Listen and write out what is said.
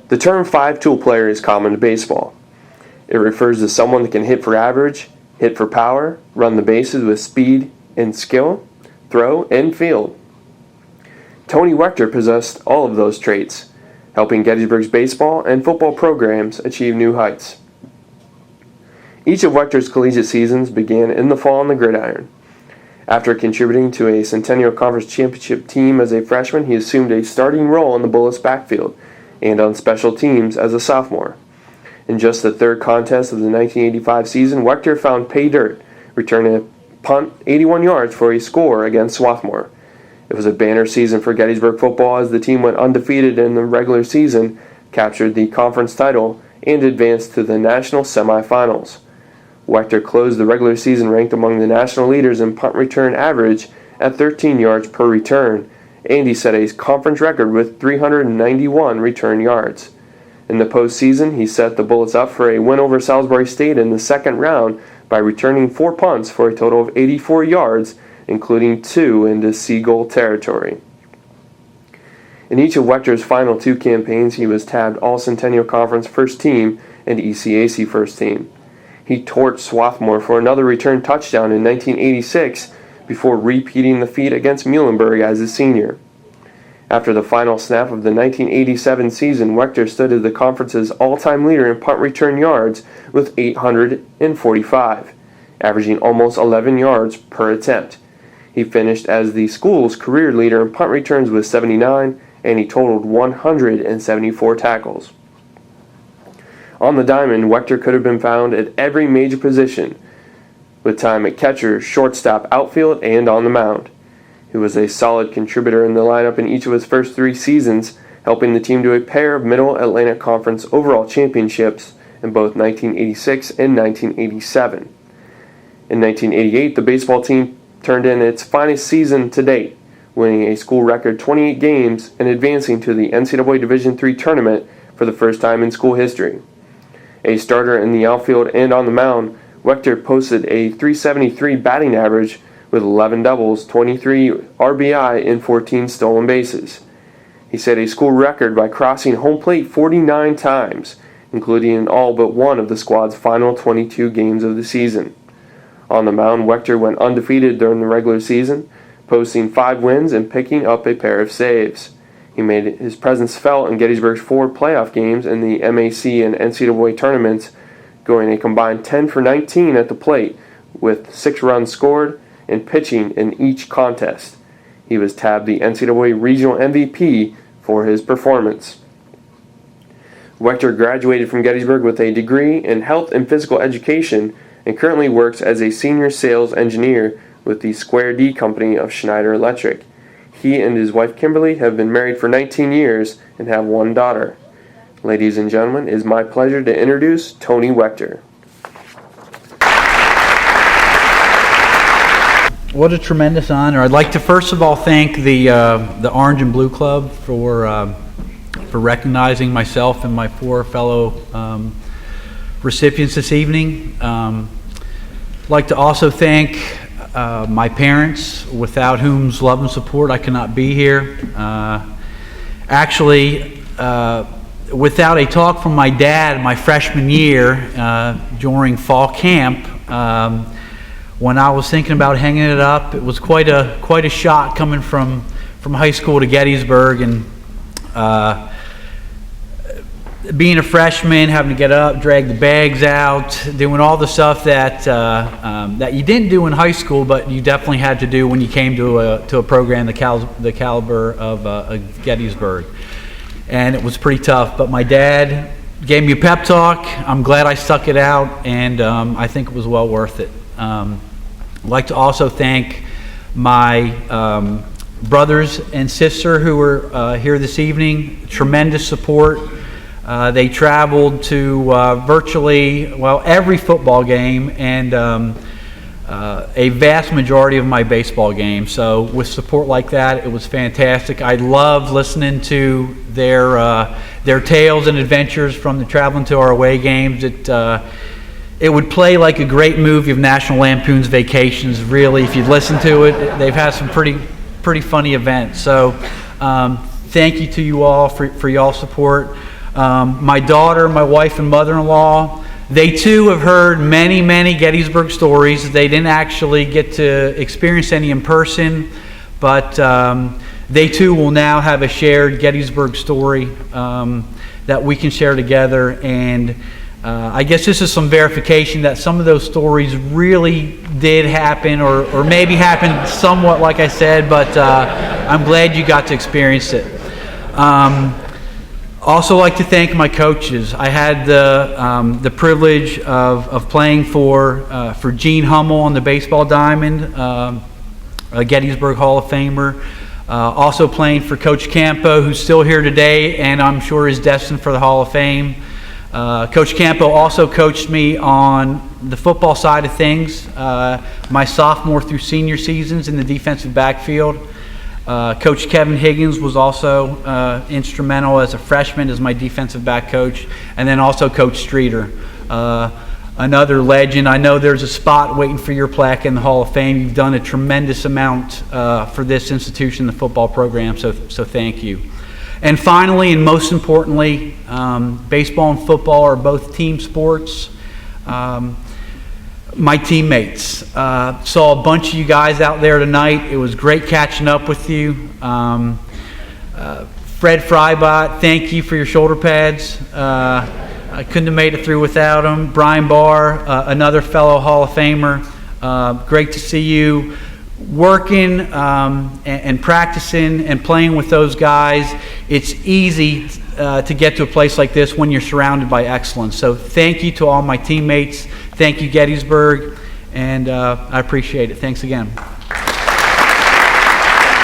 The term five-tool player is common to baseball. It refers to someone that can hit for average, hit for power, run the bases with speed and skill, throw, and field. Tony Wechter possessed all of those traits, helping Gettysburg's baseball and football programs achieve new heights. Each of Wechter's collegiate seasons began in the fall on the gridiron. After contributing to a Centennial Conference Championship team as a freshman, he assumed a starting role in the Bullets backfield and on special teams as a sophomore. In just the third contest of the 1985 season, Wechter found pay dirt, returning a punt 81 yards for a score against Swarthmore. It was a banner season for Gettysburg football as the team went undefeated in the regular season, captured the conference title, and advanced to the national semifinals. Wechter closed the regular season ranked among the national leaders in punt return average at 13 yards per return, and he set a conference record with 391 return yards. In the postseason, he set the Bullets up for a win over Salisbury State in the second round by returning 4 punts for a total of 84 yards, including 2 into Seagull territory. In each of Wechter's final 2 campaigns, he was tabbed All-Centennial Conference First Team and ECAC First Team. He torched Swarthmore for another return touchdown in 1986 before repeating the feat against Muhlenberg as a senior. After the final snap of the 1987 season, Wechter stood as the conference's all-time leader in punt return yards with 845, averaging almost 11 yards per attempt. He finished as the school's career leader in punt returns with 79, and he totaled 174 tackles. On the diamond, Wechter could have been found at every major position, with time at catcher, shortstop, outfield, and on the mound. He was a solid contributor in the lineup in each of his first 3 seasons, helping the team to a pair of Middle Atlantic Conference overall championships in both 1986 and 1987. In 1988, the baseball team turned in its finest season to date, winning a school record 28 games and advancing to the NCAA Division III tournament for the first time in school history. A starter in the outfield and on the mound, Wechter posted a .373 batting average with 11 doubles, 23 RBI, and 14 stolen bases. He set a school record by crossing home plate 49 times, including in all but one of the squad's final 22 games of the season. On the mound, Wechter went undefeated during the regular season, posting 5 wins and picking up a pair of saves. He made his presence felt in Gettysburg's 4 playoff games in the MAC and NCAA tournaments, going a combined 10 for 19 at the plate with 6 runs scored and pitching in each contest. He was tabbed the NCAA Regional MVP for his performance. Wechter graduated from Gettysburg with a degree in health and physical education and currently works as a senior sales engineer with the Square D Company of Schneider Electric. He and his wife Kimberly have been married for 19 years and have 1 daughter. Ladies and gentlemen, it is my pleasure to introduce Tony Wechter. What a tremendous honor. I'd like to first of all thank the Orange and Blue Club for recognizing myself and my 4 fellow recipients this evening. I'd like to also thank my parents, without whose love and support I cannot be here. Without a talk from my dad my freshman year during fall camp, when I was thinking about hanging it up, it was quite a shot coming from high school to Gettysburg, and being a freshman, having to get up, drag the bags out, doing all the stuff that you didn't do in high school, but you definitely had to do when you came to a program the caliber of Gettysburg. And it was pretty tough, but my dad gave me a pep talk. I'm glad I stuck it out, and I think it was well worth it. I'd like to also thank my brothers and sister who were here this evening. Tremendous support. They traveled to virtually, every football game and a vast majority of my baseball games. So with support like that, it was fantastic. I loved listening to their tales and adventures from the traveling to our away games. It would play like a great movie of National Lampoon's Vacations. Really, if you'd listen to it, they've had some pretty funny events. So thank you to you all for y'all's support. My daughter, my wife, and mother-in-law, they too have heard many, many Gettysburg stories. They didn't actually get to experience any in person, but they too will now have a shared Gettysburg story that we can share together. And I guess this is some verification that some of those stories really did happen, or maybe happened somewhat like I said, but I'm glad you got to experience it. Also like to thank my coaches. I had the privilege of playing for Gene Hummel on the baseball diamond, a Gettysburg Hall of Famer. Also playing for Coach Campo, who's still here today and I'm sure is destined for the Hall of Fame. Coach Campo also coached me on the football side of things, my sophomore through senior seasons in the defensive backfield. Coach Kevin Higgins was also instrumental as a freshman as my defensive back coach, and then also Coach Streeter, another legend. I know there's a spot waiting for your plaque in the Hall of Fame. You've done a tremendous amount for this institution, the football program, so thank you. And finally, and most importantly, baseball and football are both team sports. My teammates. Saw a bunch of you guys out there tonight. It was great catching up with you. Fred Frybot, thank you for your shoulder pads. I couldn't have made it through without them. Brian Barr, another fellow Hall of Famer. Great to see you working and practicing and playing with those guys. It's easy to get to a place like this when you're surrounded by excellence. So thank you to all my teammates. Thank you, Gettysburg, and I appreciate it. Thanks again.